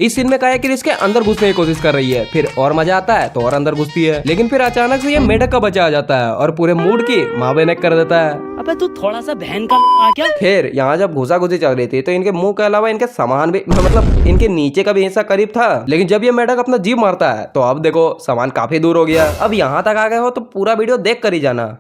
इस सीन में क्या है कि इसके अंदर घुसने की कोशिश कर रही है, फिर और मजा आता है तो और अंदर घुसती है, लेकिन फिर अचानक से ये मेढक का बच्चा आ जाता है और पूरे मूड की माँ बेनक कर देता है। अबे तू थोड़ा सा बहन का आ क्या। खैर यहाँ जब घुसा घुसी चल रही थी तो इनके मुंह के अलावा इनके सामान भी मतलब इनके नीचे का भी हिस्सा करीब था, लेकिन जब ये मेढक अपना जीभ मारता है तो अब देखो सामान काफी दूर हो गया। अब यहाँ तक आ गए हो तो पूरा वीडियो देख कर ही जाना।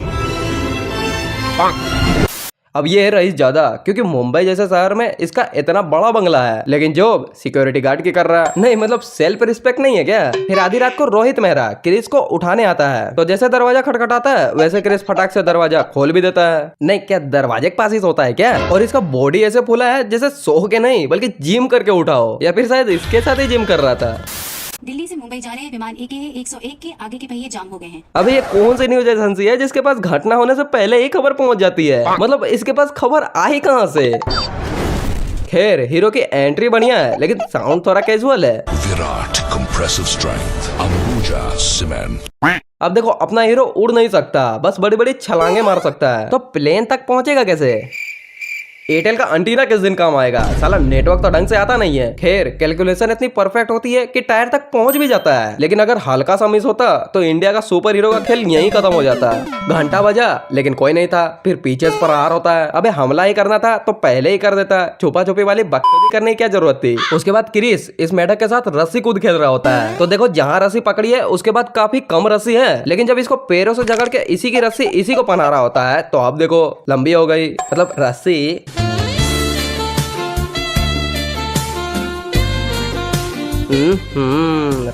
अब ये है रईस ज्यादा, क्योंकि मुंबई जैसे शहर में इसका इतना बड़ा बंगला है, लेकिन जॉब सिक्योरिटी गार्ड की कर रहा है। नहीं मतलब सेल्फ रिस्पेक्ट नहीं है क्या। फिर आधी रात को रोहित मेहरा क्रिस को उठाने आता है, तो जैसे दरवाजा खटखटाता है वैसे क्रिस फटाक से दरवाजा खोल भी देता है। नहीं क्या दरवाजे के पास ही सोता है क्या। और इसका बॉडी ऐसे फूला है जैसे सो के नहीं बल्कि जिम करके उठा हो, या फिर शायद इसके साथ ही जिम कर रहा था। दिल्ली से मुंबई जा रहे विमान AKA 101 के आगे के पहिए जाम हो गए हैं। अभी ये कौन सी न्यूज एजेंसी है जिसके पास घटना होने से पहले ही खबर पहुंच जाती है। मतलब इसके पास खबर आई कहां से। खैर हीरो की एंट्री बढ़िया है, लेकिन साउंड थोड़ा कैजुअल है। Virat compressive strength, Ambuja cement. अब देखो अपना हीरो उड़ नहीं सकता, बस बड़ी बड़ी छलांगे मार सकता है, तो प्लेन तक पहुंचेगा कैसे। एयरटेल का एंटीना किस दिन काम आएगा, साला नेटवर्क तो ढंग से आता नहीं है। खैर कैलकुलेशन इतनी परफेक्ट होती है कि टायर तक पहुंच भी जाता है, लेकिन अगर हल्का सा मिस होता तो इंडिया का सुपर हीरो का खेल यहीं खत्म हो जाता। घंटा बजा लेकिन कोई नहीं था, फिर पीछे से प्रहार होता है। अबे हमला ही करना था तो पहले ही कर देता, छुपा छुपी वाली बकचोदी करने की क्या जरूरत थी। उसके बाद क्रिस इस मेढक के साथ रस्सी कूद खेल रहा होता है, तो देखो जहाँ रस्सी पकड़ी है उसके बाद काफी कम रस्सी है, लेकिन जब इसको पैरों से जकड़ के इसी की रस्सी इसी को पहना रहा होता है तो अब देखो लंबी हो गई, मतलब रस्सी।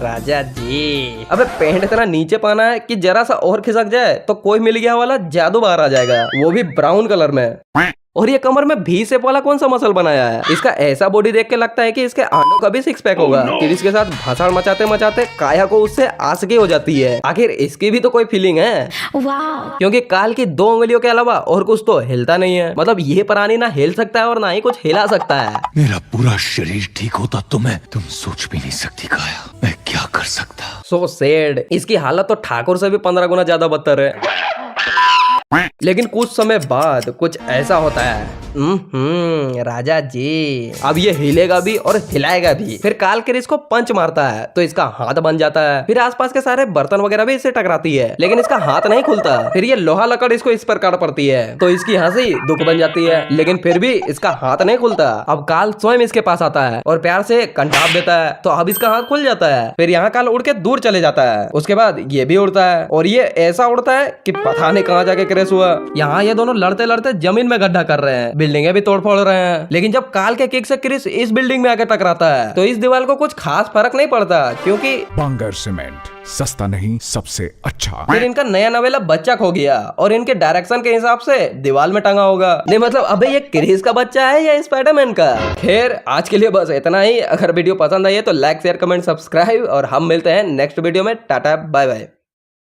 राजा जी। अबे पेंट इतना नीचे पाना है कि जरा सा और खिसक जाए तो कोई मिल गया वाला जादू बाहर आ जाएगा, वो भी ब्राउन कलर में। और ये कमर में भी शेप वाला कौन सा मसल बनाया है। इसका ऐसा बॉडी देख के लगता है कि इसके आंडों का भी सिक्स पैक होगा। फिर इसके साथ भाषण मचाते मचाते काया को उससे आसगी हो जाती है। आखिर इसकी भी तो कोई फीलिंग है, क्योंकि काल की 2 उंगलियों के अलावा और कुछ तो हिलता नहीं है। मतलब ये प्राणी ना हिल सकता है और ना ही कुछ हिला सकता है। मेरा पूरा शरीर ठीक होता तो मैं तुम सोच भी नहीं सकती काया मैं क्या कर सकता। So sad. इसकी हालत तो ठाकुर से भी 15 गुना ज्यादा बदतर है। लेकिन कुछ समय बाद कुछ ऐसा होता है। राजा जी। अब ये हिलेगा भी और हिलाएगा भी। फिर काल क्रिस को पंच मारता है तो इसका हाथ बन जाता है। फिर आसपास के सारे बर्तन वगैरह भी इससे टकराती है, लेकिन इसका हाथ नहीं खुलता। फिर ये लोहा लकड़ इसको इस पर काट पड़ती है तो इसकी हंसी दुख बन जाती है, लेकिन फिर भी इसका हाथ नहीं खुलता। अब काल स्वयं इसके पास आता है और प्यार से कंटाप देता है, तो अब इसका हाथ खुल जाता है। फिर यहाँ काल उड़ के दूर चले जाता है। उसके बाद ये भी उड़ता है और ये ऐसा उड़ता है कि पता नहीं कहाँ जाके क्रैश हुआ। यहाँ ये दोनों लड़ते लड़ते जमीन में गड्ढा कर रहे हैं, बिल्डिंगें भी तोड़ फोड़ रहे हैं। लेकिन जब काल के किक से क्रिस इस बिल्डिंग में आकर टकराता है तो इस दीवार को कुछ खास फर्क नहीं पड़ता, क्योंकि बांगर सीमेंट सस्ता नहीं सबसे अच्छा। फिर इनका नया नवेला बच्चा खो गया और इनके डायरेक्शन के हिसाब से दीवार में टंगा होगा। नहीं मतलब अबे ये क्रिस का बच्चा है या स्पाइडरमैन का। खैर आज के लिए बस इतना ही। अगर वीडियो पसंद आई है तो लाइक शेयर कमेंट सब्सक्राइब, और हम मिलते हैं नेक्स्ट वीडियो में। Tata bye bye.